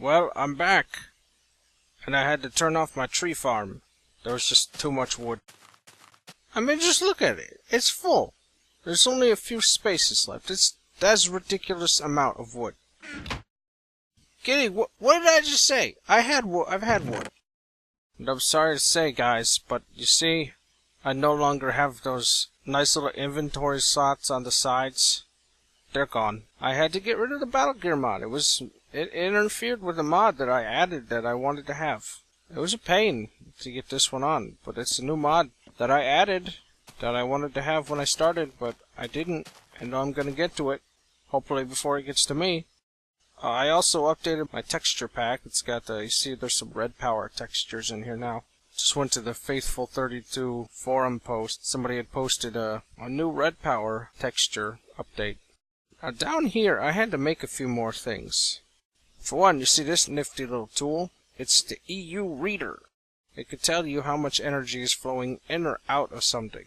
Well, I'm back. And I had to turn off my tree farm. There was just too much wood. I mean, just look at it. It's full. There's only a few spaces left. That's a ridiculous amount of wood. Kitty, what did I just say? I've had wood. And I'm sorry to say, guys, but you see, I no longer have those nice little inventory slots on the sides. They're gone. I had to get rid of the Battle Gear mod. It interfered with the mod that I added that I wanted to have. It was a pain to get this one on, but it's a new mod that I added that I wanted to have when I started, but I didn't, and I'm gonna get to it, hopefully before it gets to me. I also updated my texture pack. It's got you see there's some red power textures in here now. Just went to the Faithful 32 forum post. Somebody had posted a new red power texture update. Now down here I had to make a few more things. For one, you see this nifty little tool? It's the EU Reader. It could tell you how much energy is flowing in or out of something.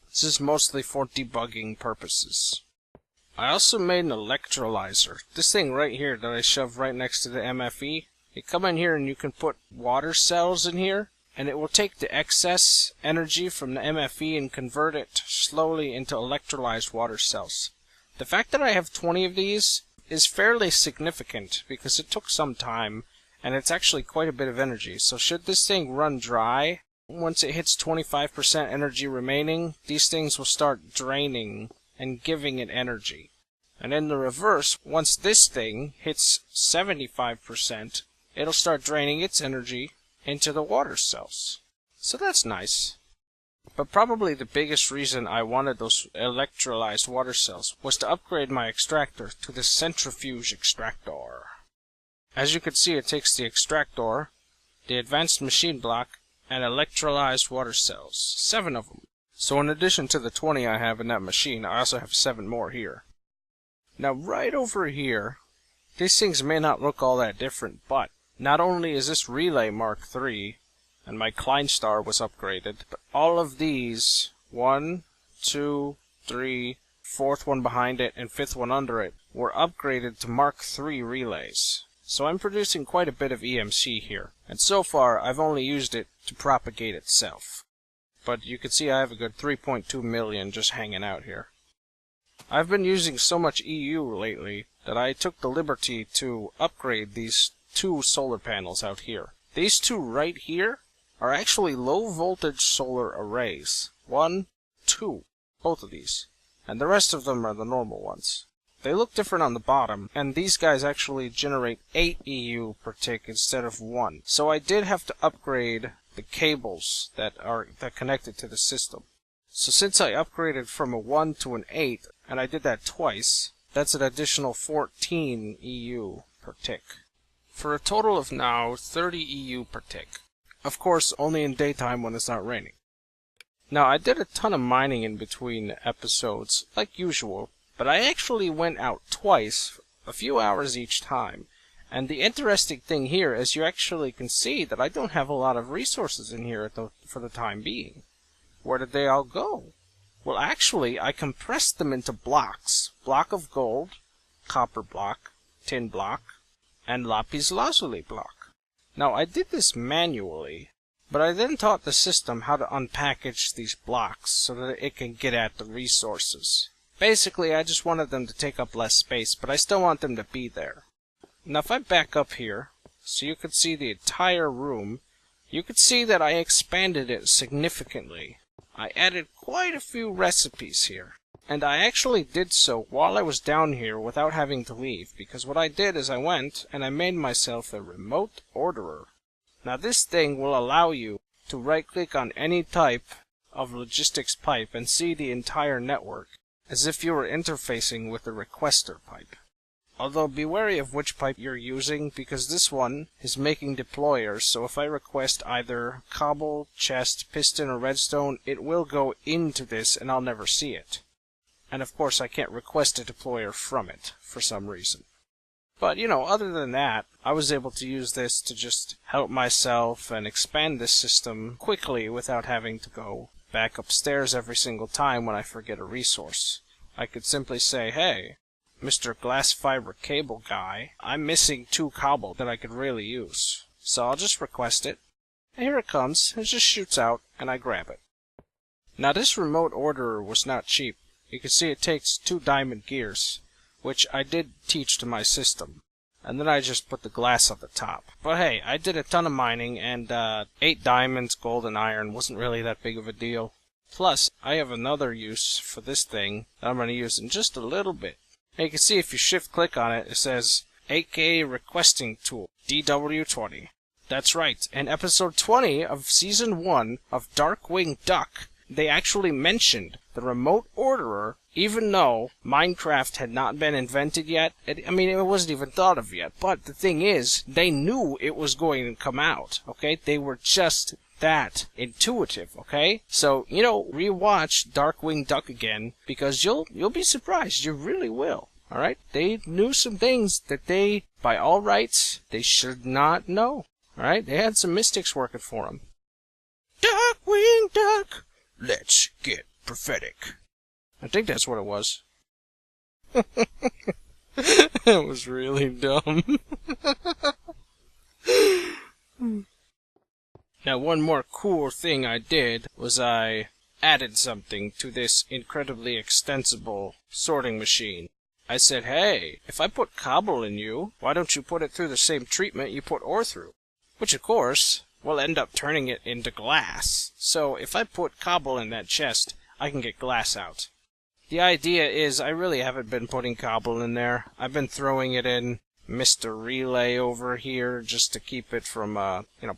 This is mostly for debugging purposes. I also made an electrolyzer. This thing right here that I shove right next to the MFE. You come in here and you can put water cells in here, and it will take the excess energy from the MFE and convert it slowly into electrolyzed water cells. The fact that I have 20 of these is fairly significant because it took some time, and it's actually quite a bit of energy. So should this thing run dry, once it hits 25% energy remaining, these things will start draining and giving it energy. And in the reverse, once this thing hits 75%, it'll start draining its energy into the water cells. So that's nice. But probably the biggest reason I wanted those electrolyzed water cells was to upgrade my extractor to the centrifuge extractor. As you can see, it takes the extractor, the advanced machine block, and electrolyzed water cells. 7 of them. So in addition to the 20 I have in that machine, I also have 7 more here. Now right over here, these things may not look all that different, but not only is this relay Mark III, and my Kleinstar was upgraded, but all of these, 1, 2, 3, 4th one behind it, and 5th one under it, were upgraded to Mark III relays. So I'm producing quite a bit of EMC here, and so far I've only used it to propagate itself. But you can see I have a good 3.2 million just hanging out here. I've been using so much EU lately that I took the liberty to upgrade these 2 solar panels out here. These 2 right here are actually low voltage solar arrays. 1, 2, both of these. And the rest of them are the normal ones. They look different on the bottom, and these guys actually generate 8 EU per tick instead of 1. So I did have to upgrade the cables that connect it to the system. So since I upgraded from a 1 to an 8, and I did that twice, that's an additional 14 EU per tick. For a total of now 30 EU per tick. Of course, only in daytime when it's not raining. Now, I did a ton of mining in between episodes, like usual, but I actually went out twice, a few hours each time. And the interesting thing here is you actually can see that I don't have a lot of resources in here for the time being. Where did they all go? Well, actually, I compressed them into blocks. Block of gold, copper block, tin block, and lapis lazuli block. Now, I did this manually, but I then taught the system how to unpackage these blocks so that it can get at the resources. Basically, I just wanted them to take up less space, but I still want them to be there. Now, if I back up here, so you can see the entire room, you can see that I expanded it significantly. I added quite a few recipes here. And I actually did so while I was down here without having to leave, because what I did is I went and I made myself a remote orderer. Now this thing will allow you to right-click on any type of logistics pipe and see the entire network, as if you were interfacing with the requester pipe. Although be wary of which pipe you're using, because this one is making deployers, so if I request either cobble, chest, piston, or redstone, it will go into this and I'll never see it. And of course I can't request a deployer from it, for some reason. But, you know, other than that, I was able to use this to just help myself and expand this system quickly without having to go back upstairs every single time when I forget a resource. I could simply say, hey, Mr. Glass Fiber Cable Guy, I'm missing 2 cobble that I could really use. So I'll just request it. And here it comes. It just shoots out, and I grab it. Now this remote orderer was not cheap. You can see it takes 2 diamond gears, which I did teach to my system. And then I just put the glass on the top. But hey, I did a ton of mining, and 8 diamonds, gold, and iron wasn't really that big of a deal. Plus, I have another use for this thing that I'm going to use in just a little bit. And you can see if you shift-click on it, it says AKA Requesting Tool, DW20. That's right, in episode 20 of Season 1 of Darkwing Duck, they actually mentioned the remote orderer, even though Minecraft had not been invented yet. It wasn't even thought of yet. But the thing is, they knew it was going to come out, okay? They were just that intuitive, okay? So, rewatch Darkwing Duck again, because you'll be surprised. You really will, alright? They knew some things that they, by all rights, they should not know, alright? They had some mystics working for them. Darkwing Duck! Let's get prophetic. I think that's what it was. It was really dumb. Now, one more cool thing I did was I added something to this incredibly extensible sorting machine. I said, hey, if I put cobble in you, why don't you put it through the same treatment you put ore through? Which, of course, will end up turning it into glass. So if I put cobble in that chest, I can get glass out. The idea is I really haven't been putting cobble in there. I've been throwing it in Mr. Relay over here just to keep it from,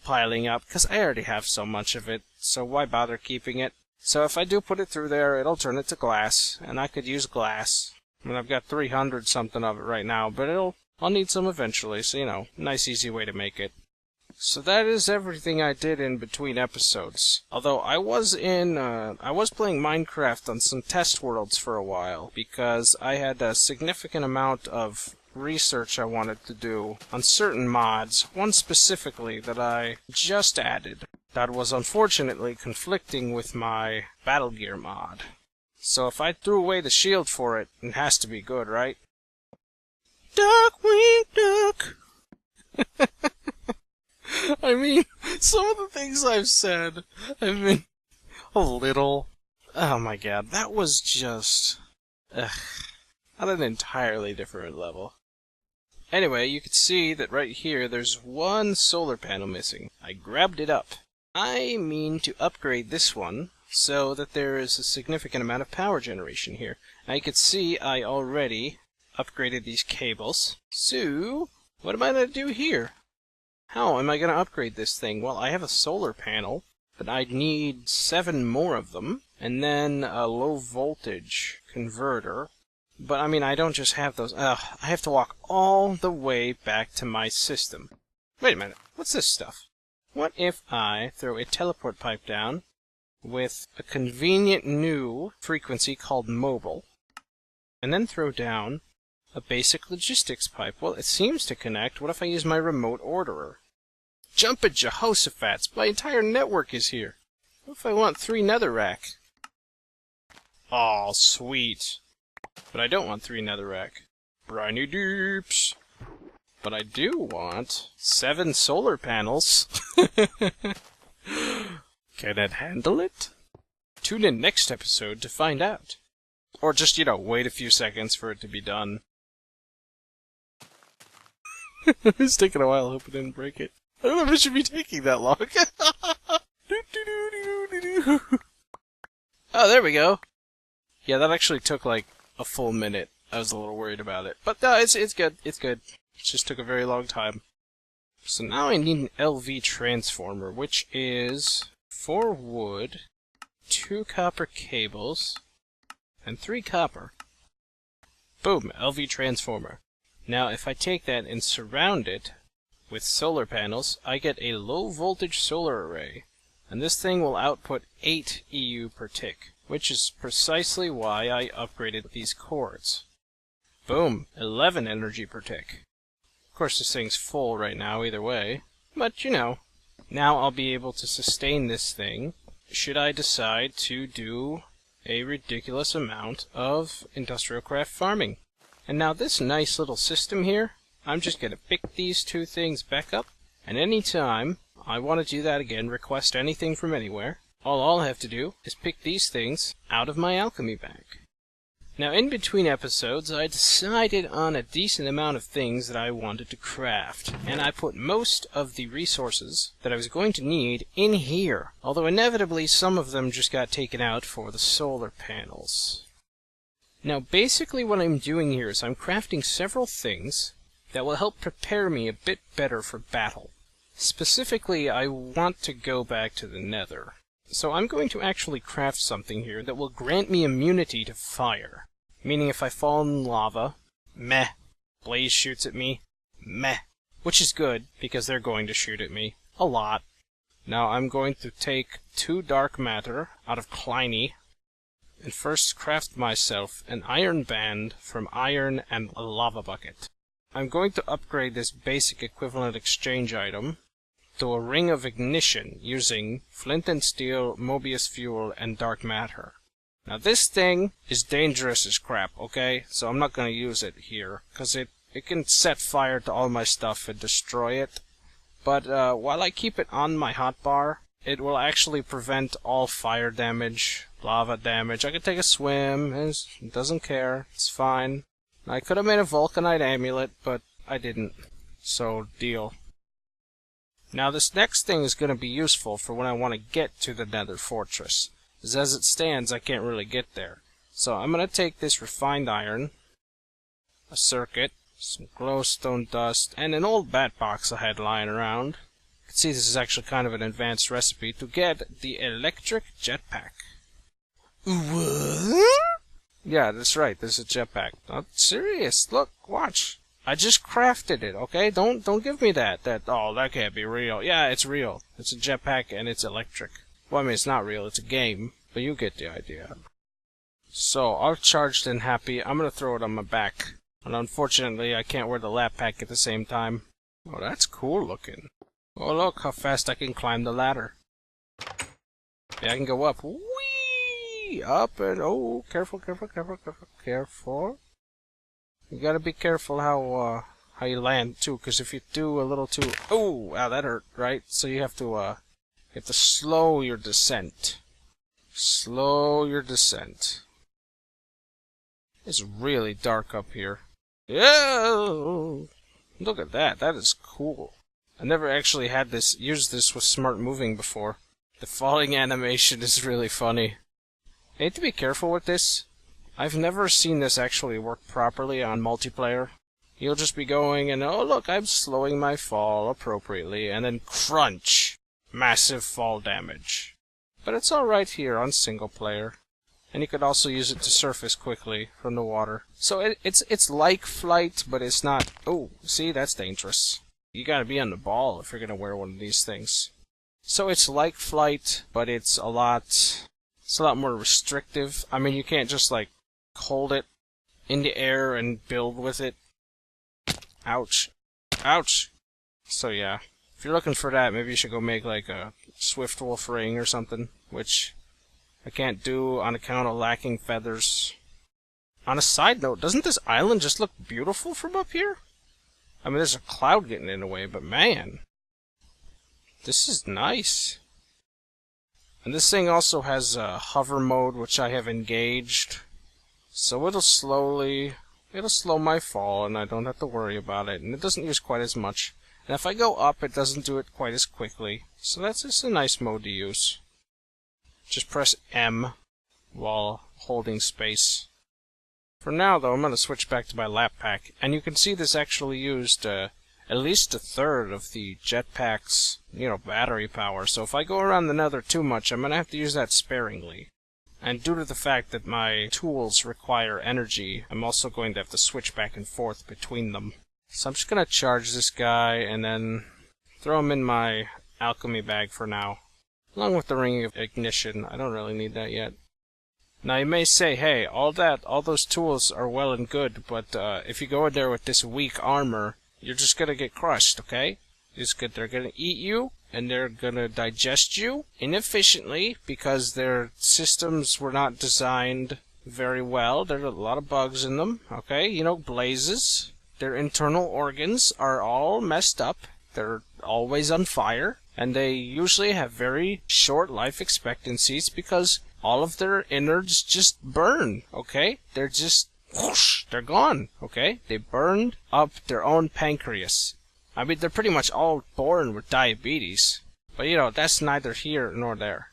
piling up, because I already have so much of it, so why bother keeping it? So if I do put it through there, it'll turn it to glass, and I could use glass. I mean, I've got 300 something of it right now, but I'll need some eventually, so, nice easy way to make it. So that is everything I did in between episodes. Although I was playing Minecraft on some test worlds for a while, because I had a significant amount of research I wanted to do on certain mods, one specifically that I just added, that was unfortunately conflicting with my Battle Gear mod. So if I threw away the shield for it, it has to be good, right? Darkwing Duck! I mean, some of the things I've said have been a little... Oh my god, that was just... at an entirely different level. Anyway, you can see that right here there's one solar panel missing. I grabbed it up. I mean to upgrade this one so that there is a significant amount of power generation here. Now you can see I already upgraded these cables. So, what am I going to do here? How am I going to upgrade this thing? Well, I have a solar panel, but I need 7 more of them, and then a low voltage converter. But, I don't just have those. I have to walk all the way back to my system. Wait a minute, what's this stuff? What if I throw a teleport pipe down with a convenient new frequency called mobile, and then throw down a basic logistics pipe? Well, it seems to connect. What if I use my remote orderer? Jumpin' Jehoshaphat's! My entire network is here! What if I want 3 netherrack? Aw, sweet. But I don't want 3 netherrack. Briny deeps! But I do want 7 solar panels. Can it handle it? Tune in next episode to find out. Or just, wait a few seconds for it to be done. It's taking a while, I hope it didn't break it. I don't know if it should be taking that long. Oh, there we go. Yeah, that actually took like a full minute. I was a little worried about it. But no, it's good. It's good. It just took a very long time. So now I need an LV transformer, which is 4 wood, 2 copper cables, and 3 copper. Boom, LV transformer. Now if I take that and surround it with solar panels, I get a low voltage solar array. And this thing will output 8 EU per tick, which is precisely why I upgraded these cords. Boom, 11 energy per tick. Of course this thing's full right now either way, but now I'll be able to sustain this thing should I decide to do a ridiculous amount of industrial craft farming. And now this nice little system here, I'm just going to pick these two things back up, and anytime I want to do that again, request anything from anywhere, all I'll have to do is pick these things out of my alchemy bag. Now in between episodes, I decided on a decent amount of things that I wanted to craft, and I put most of the resources that I was going to need in here, although inevitably some of them just got taken out for the solar panels. Now basically what I'm doing here is I'm crafting several things that will help prepare me a bit better for battle. Specifically, I want to go back to the Nether. So I'm going to actually craft something here that will grant me immunity to fire. Meaning if I fall in lava, meh. Blaze shoots at me, meh. Which is good, because they're going to shoot at me. A lot. Now I'm going to take 2 dark matter out of Kleiny, and first craft myself an iron band from iron and a lava bucket. I'm going to upgrade this basic equivalent exchange item to a ring of ignition using flint and steel, Mobius fuel, and dark matter. Now this thing is dangerous as crap, okay? So I'm not going to use it here, because it can set fire to all my stuff and destroy it. But while I keep it on my hotbar, it will actually prevent all fire damage, lava damage. I can take a swim, it doesn't care, it's fine. I could have made a Vulcanite amulet, but I didn't. So, deal. Now this next thing is going to be useful for when I want to get to the Nether Fortress. Because as it stands, I can't really get there. So I'm going to take this refined iron, a circuit, some glowstone dust, and an old bat box I had lying around. You can see this is actually kind of an advanced recipe to get the electric jetpack. What? Yeah, that's right, this is a jetpack. I'm serious, look, watch. I just crafted it, okay? Don't give me that, oh, that can't be real. Yeah, it's real. It's a jetpack and it's electric. Well, I mean, it's not real, it's a game, but you get the idea. So, all charged and happy, I'm gonna throw it on my back. And unfortunately, I can't wear the lap pack at the same time. Oh, that's cool looking. Oh, look how fast I can climb the ladder. Yeah, I can go up. Whee! Up and, oh, careful, careful, careful, careful, careful. You gotta be careful how you land, too, because if you do a little too... Oh, wow, that hurt, right? So you have to slow your descent. Slow your descent. It's really dark up here. Yeah! Look at that, that is cool. I never actually had used this with smart moving before. The falling animation is really funny. I need to be careful with this. I've never seen this actually work properly on multiplayer. You'll just be going and, oh look, I'm slowing my fall appropriately, and then crunch! Massive fall damage. But it's alright here on single player. And you could also use it to surface quickly from the water. So it's like flight, but it's not... Oh, see, that's dangerous. You gotta be on the ball if you're gonna wear one of these things. So it's like flight, but it's a lot more restrictive. I mean, you can't just, like, hold it in the air and build with it. Ouch. Ouch! So yeah, if you're looking for that, maybe you should go make, like, a Swiftwolf ring or something, which I can't do on account of lacking feathers. On a side note, doesn't this island just look beautiful from up here? I mean, there's a cloud getting in the way, but man, this is nice. And this thing also has a hover mode, which I have engaged. So it'll slow my fall, and I don't have to worry about it. And it doesn't use quite as much. And if I go up, it doesn't do it quite as quickly. So that's just a nice mode to use. Just press M while holding space. For now, though, I'm going to switch back to my lap pack. And you can see this actually used at least a third of the jetpack's, battery power. So if I go around the Nether too much, I'm going to have to use that sparingly. And due to the fact that my tools require energy, I'm also going to have to switch back and forth between them. So I'm just going to charge this guy and then throw him in my alchemy bag for now. Along with the ring of ignition. I don't really need that yet. Now you may say, hey, all those tools are well and good, but if you go in there with this weak armor, you're just gonna get crushed, okay? They're gonna eat you, and they're gonna digest you inefficiently because their systems were not designed very well. There are a lot of bugs in them, okay? You know, blazes. Their internal organs are all messed up. They're always on fire. And they usually have very short life expectancies because all of their innards just burn, okay? They're just, whoosh, they're gone, okay? They burned up their own pancreas. I mean, they're pretty much all born with diabetes. But, you know, that's neither here nor there.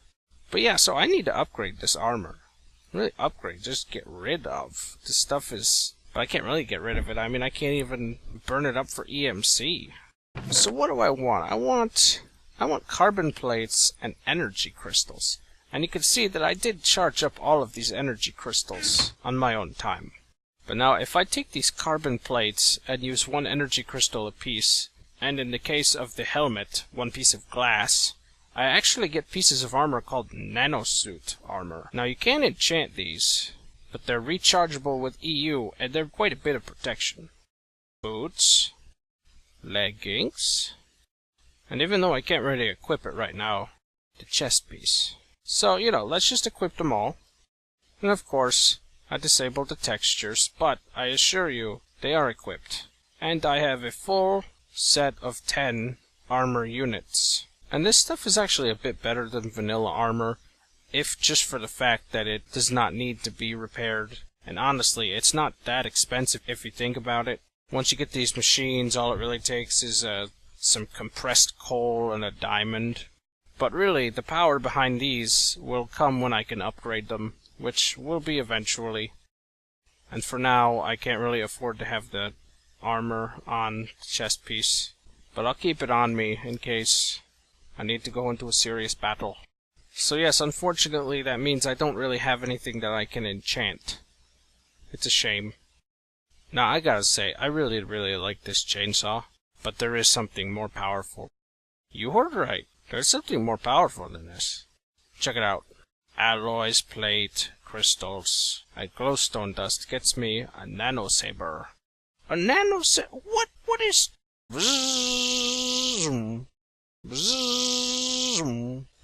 But yeah, so I need to upgrade this armor. Really upgrade, just get rid of. This stuff is... But I can't really get rid of it. I mean, I can't even burn it up for EMC. So what do I want? I want carbon plates and energy crystals. And you can see that I did charge up all of these energy crystals on my own time. But now, if I take these carbon plates and use one energy crystal apiece, and in the case of the helmet, one piece of glass, I actually get pieces of armor called nanosuit armor. Now, you can enchant these, but they're rechargeable with EU, and they're quite a bit of protection. Boots, leggings, and even though I can't really equip it right now, the chest piece. So, you know, let's just equip them all. And of course, I disabled the textures, but I assure you, they are equipped. And I have a full set of 10 armor units. And this stuff is actually a bit better than vanilla armor, if just for the fact that it does not need to be repaired. And honestly, it's not that expensive if you think about it. Once you get these machines, all it really takes is some compressed coal and a diamond. But really, the power behind these will come when I can upgrade them, which will be eventually. And for now, I can't really afford to have the armor on the chest piece. But I'll keep it on me in case I need to go into a serious battle. So yes, unfortunately, that means I don't really have anything that I can enchant. It's a shame. Now, I gotta say, I really like this chainsaw, but there is something more powerful. You heard right. There's something more powerful than this. Check it out. Alloys, plate, crystals, and glowstone dust gets me a nanosaber. A nanosaber? What is...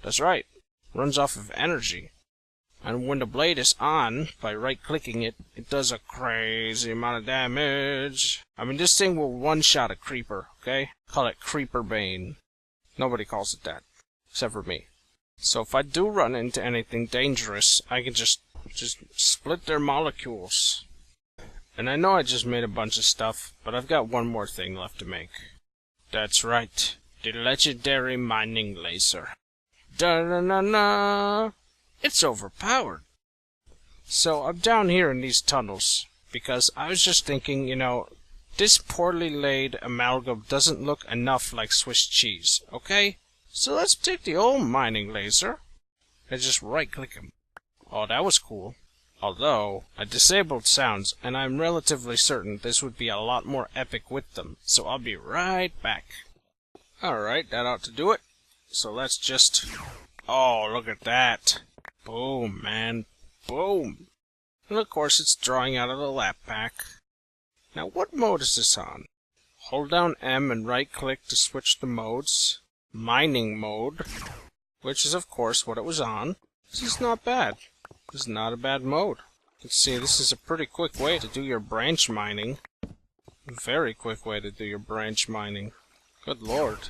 That's right. Runs off of energy. And when the blade is on, by right-clicking it, it does a crazy amount of damage. I mean, this thing will one-shot a creeper, okay? Call it Creeper Bane. Nobody calls it that, except for me. So if I do run into anything dangerous, I can just split their molecules. And I know I just made a bunch of stuff, but I've got one more thing left to make. That's right, the legendary mining laser. Da-na-na-na! It's overpowered. So I'm down here in these tunnels, because I was just thinking, you know, this poorly laid amalgam doesn't look enough like Swiss cheese, okay? So let's take the old mining laser and just right-click him. Oh, that was cool. Although, I disabled sounds, and I'm relatively certain this would be a lot more epic with them, so I'll be right back. Alright, that ought to do it. So let's just... Oh, look at that. Boom, man. Boom. And of course it's drawing out of the lap pack. Now what mode is this on? Hold down M and right click to switch the modes. Mining mode, which is of course what it was on. This is not bad. This is not a bad mode. You can see this is a pretty quick way to do your branch mining. A very quick way to do your branch mining. Good lord.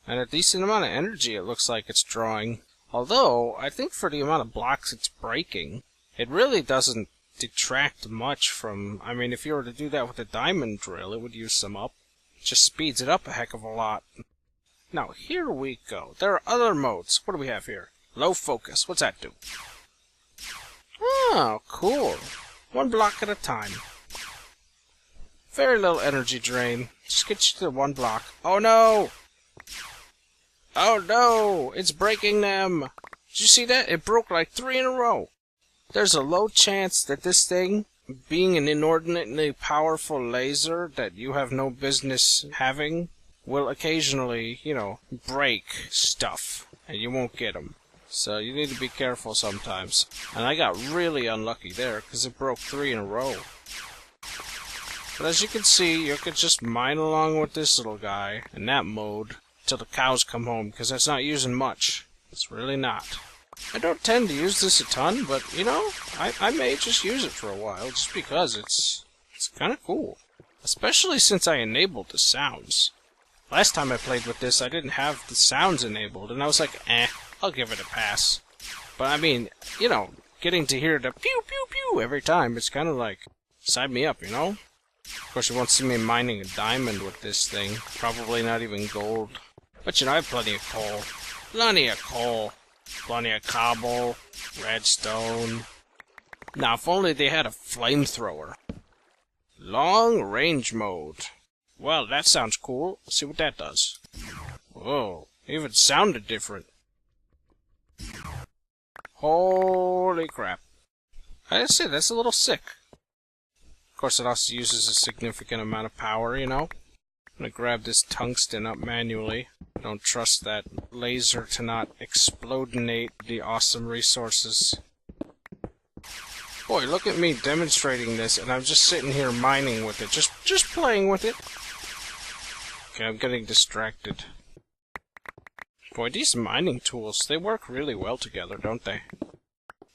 And a decent amount of energy it looks like it's drawing. Although, I think for the amount of blocks it's breaking, it really doesn't detract much from... I mean, if you were to do that with a diamond drill, it would use some up. It just speeds it up a heck of a lot. Now, here we go. There are other modes. What do we have here? Low focus. What's that do? Oh, cool. One block at a time. Very little energy drain. Just get you to one block. Oh no! Oh no! It's breaking them! Did you see that? It broke like 3 in a row. There's a low chance that this thing, being an inordinately powerful laser that you have no business having, will occasionally, you know, break stuff, and you won't get them. So you need to be careful sometimes. And I got really unlucky there, because it broke 3 in a row. But as you can see, you could just mine along with this little guy, in that mode, till the cows come home, because that's not using much. It's really not. I don't tend to use this a ton, but, you know, I may just use it for a while, just because it's kind of cool. Especially since I enabled the sounds. Last time I played with this, I didn't have the sounds enabled, and I was like, I'll give it a pass. But I mean, you know, getting to hear the pew pew pew every time, it's kind of like, sign me up, you know? Of course, you won't see me mining a diamond with this thing. Probably not even gold. But you know, I have plenty of coal. Plenty of coal. Plenty of cobble. Redstone. Now, if only they had a flamethrower. Long range mode. Well, that sounds cool. Let's see what that does. Whoa, even sounded different. Holy crap. I say that's a little sick. Of course, it also uses a significant amount of power, you know? I'm gonna grab this tungsten up manually. I don't trust that laser to not explodinate the awesome resources. Boy, look at me demonstrating this, and I'm just sitting here mining with it. Just playing with it. Okay, I'm getting distracted. Boy, these mining tools, they work really well together, don't they?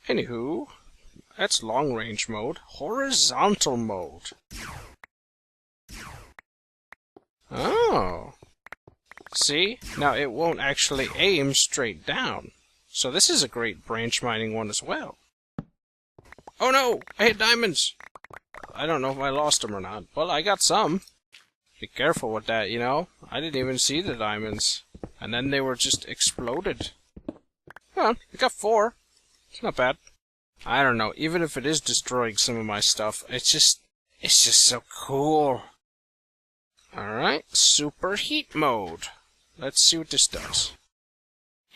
Anywho, that's long range mode. Horizontal mode. Oh. See? Now it won't actually aim straight down. So this is a great branch mining one as well. Oh no! I hit diamonds! I don't know if I lost them or not. Well, I got some. Be careful with that, you know? I didn't even see the diamonds. And then they were just exploded. Well, I got 4. It's not bad. I don't know, even if it is destroying some of my stuff, it's just so cool. Alright, superheat mode. Let's see what this does.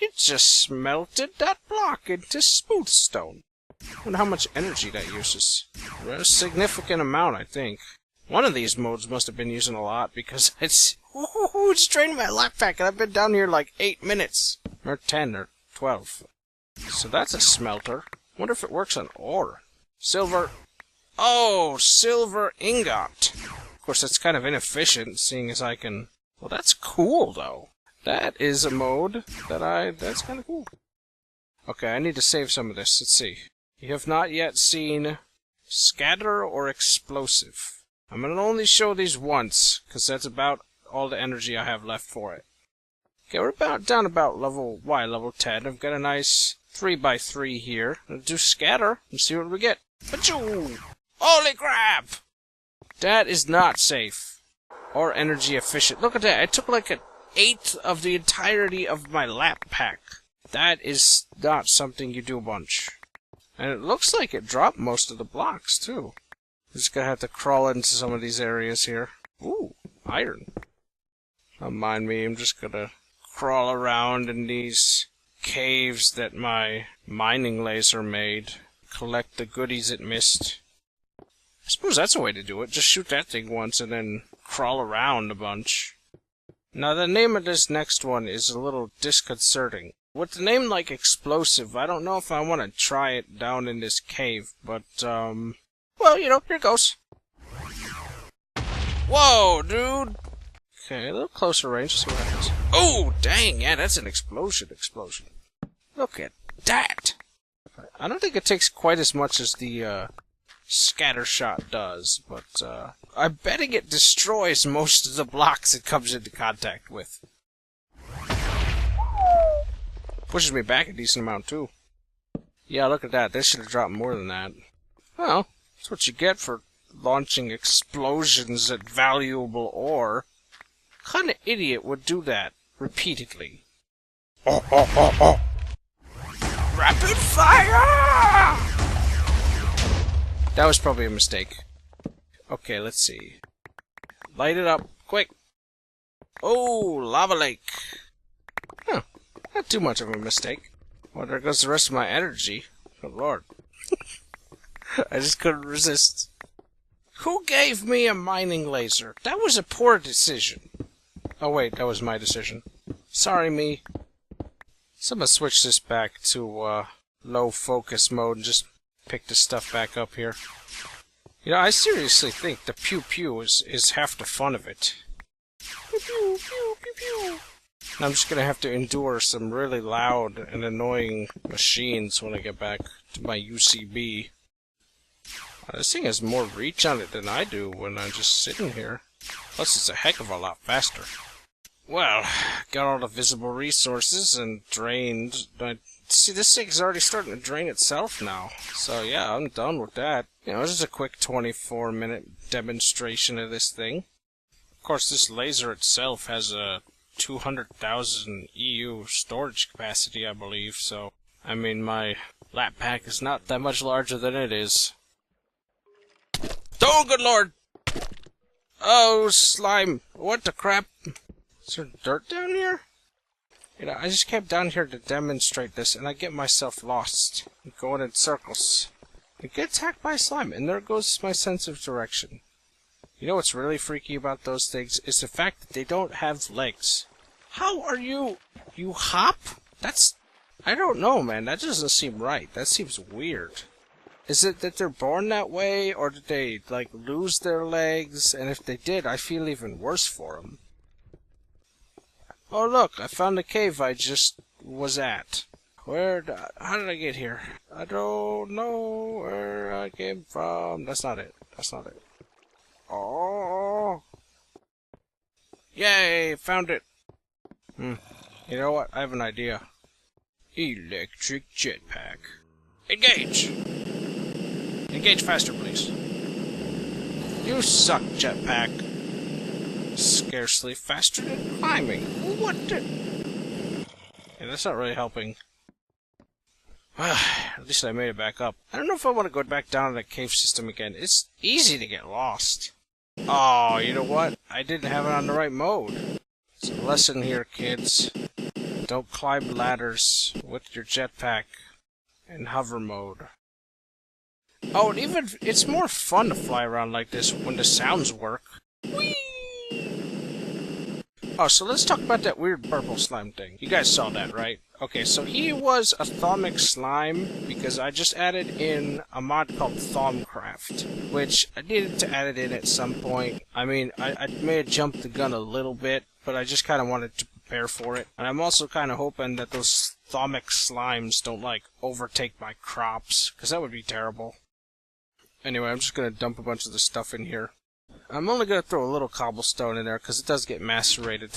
You just smelted that block into smooth stone. I wonder how much energy that uses. A significant amount, I think. One of these modes must have been using a lot, because it's draining my life pack, and I've been down here like 8 minutes. Or 10, or 12. So that's a smelter. Wonder if it works on ore. Silver. Oh, silver ingot. Of course, that's kind of inefficient, seeing as I can... Well, that's cool, though. That is a mode that's kind of cool. Okay, I need to save some of this. Let's see. You have not yet seen scatter or explosive. I'm going to only show these once, because that's about all the energy I have left for it. Okay, we're down about level 10. I've got a nice 3x3 here. I'll do scatter and see what we get. Achoo! Holy crap! That is not safe. Or energy efficient. Look at that. I took like an 1/8 of the entirety of my lap pack. That is not something you do a bunch. And it looks like it dropped most of the blocks, too. Just gonna have to crawl into some of these areas here. Ooh, iron. Don't mind me, I'm just gonna crawl around in these caves that my mining laser made. Collect the goodies it missed. I suppose that's a way to do it. Just shoot that thing once and then crawl around a bunch. Now the name of this next one is a little disconcerting. With the name like Explosive, I don't know if I want to try it down in this cave, but, well, you know, here goes. Whoa, dude! Okay, a little closer range, see what happens. Oh, dang, yeah, that's an explosion. Look at that! I don't think it takes quite as much as the, scatter shot does, but, I'm betting it destroys most of the blocks it comes into contact with. Pushes me back a decent amount, too. Yeah, look at that. They should have dropped more than that. Well, that's what you get for launching explosions at valuable ore. What kind of idiot would do that repeatedly? Oh. Rapid fire! That was probably a mistake. Okay, let's see. Light it up, quick. Oh, lava lake. Huh. Not too much of a mistake. Well, there goes the rest of my energy. Good lord. I just couldn't resist. Who gave me a mining laser? That was a poor decision. Oh wait, that was my decision. Sorry, me. So I'm gonna switch this back to low focus mode and just pick the stuff back up here. You know, I seriously think the pew pew is half the fun of it. Pew pew pew pew pew. And I'm just gonna have to endure some really loud and annoying machines when I get back to my UCB. This thing has more reach on it than I do when I'm just sitting here. Plus, it's a heck of a lot faster. Well, got all the visible resources and drained. See, this thing's already starting to drain itself now. So yeah, I'm done with that. You know, this is a quick 24-minute demonstration of this thing. Of course, this laser itself has a 200,000 EU storage capacity, I believe. So, I mean, my lap pack is not that much larger than it is. Oh, good lord! Oh, slime! What the crap? Is there dirt down here? You know, I just came down here to demonstrate this, and I get myself lost, going in circles. I get attacked by slime, and there goes my sense of direction. You know what's really freaky about those things is the fact that they don't have legs. How are you? You hop? That's... I don't know, man. That doesn't seem right. That seems weird. Is it that they're born that way, or did they, like, lose their legs? And if they did, I feel even worse for them. Oh, look, I found the cave I just was at. How did I get here? I don't know where I came from. That's not it. That's not it. Oh. Yay, found it. You know what? I have an idea. Electric jetpack. Engage! Engage faster, please. You suck, jetpack. Scarcely faster than climbing. What the... Yeah, that's not really helping. At least I made it back up. I don't know if I want to go back down to the cave system again. It's easy to get lost. Oh, you know what? I didn't have it on the right mode. It's a lesson here, kids. Don't climb ladders with your jetpack in hover mode. Oh, and it's more fun to fly around like this when the sounds work. Whee! Oh, so let's talk about that weird purple slime thing. You guys saw that, right? Okay, so he was a Thaumic slime because I just added in a mod called Thaumcraft, which I needed to add it in at some point. I mean, I may have jumped the gun a little bit, but I just kind of wanted to prepare for it. And I'm also kind of hoping that those Thaumic slimes don't, like, overtake my crops, because that would be terrible. Anyway, I'm just going to dump a bunch of the stuff in here. I'm only going to throw a little cobblestone in there because it does get macerated.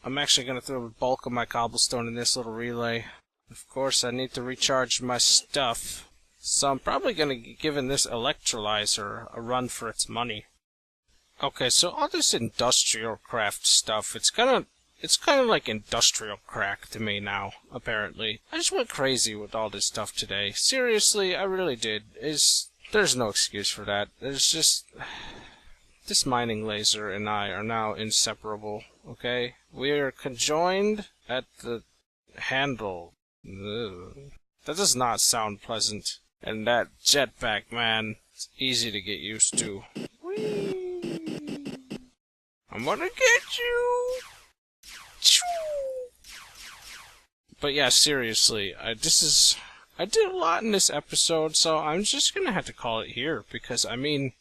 I'm actually going to throw the bulk of my cobblestone in this little relay. Of course, I need to recharge my stuff, so I'm probably going to be giving this electrolyzer a run for its money. Okay, so all this industrial craft stuff, it's kind of like industrial crack to me now, apparently. I just went crazy with all this stuff today. Seriously, I really did. There's no excuse for that. There's just... This mining laser and I are now inseparable, okay? We are conjoined at the handle. Ugh. That does not sound pleasant. And that jetpack, man, it's easy to get used to. Whee! I'm gonna get you! Choo! But yeah, seriously, I did a lot in this episode, so I'm just gonna have to call it here, because, I mean...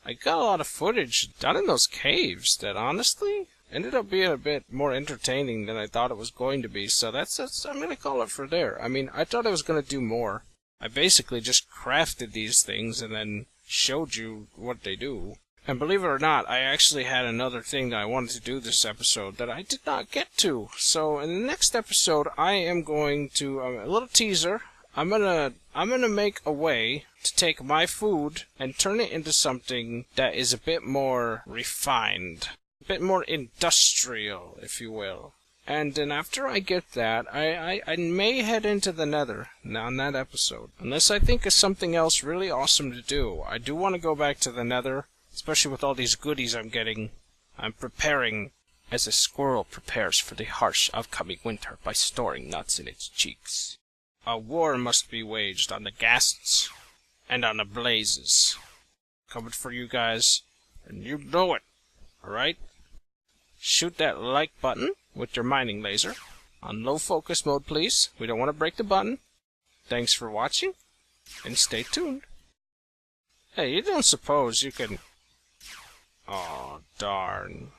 I got a lot of footage down in those caves that honestly ended up being a bit more entertaining than I thought it was going to be, so I'm gonna call it for there. I mean, I thought I was gonna do more. I basically just crafted these things and then showed you what they do. And believe it or not, I actually had another thing that I wanted to do this episode that I did not get to. So in the next episode, I am going to, a little teaser, I'm gonna make a way to take my food and turn it into something that is a bit more refined, a bit more industrial, if you will. And then after I get that, I may head into the Nether on that episode, unless I think of something else really awesome to do. I do want to go back to the Nether, especially with all these goodies I'm getting. I'm preparing as a squirrel prepares for the harsh upcoming winter by storing nuts in its cheeks. A war must be waged on the ghasts and on the blazes. Coming for you guys, and you know it, alright? Shoot that like button with your mining laser. On low focus mode, please. We don't want to break the button. Thanks for watching, and stay tuned. Hey, you don't suppose you can... Aw, darn.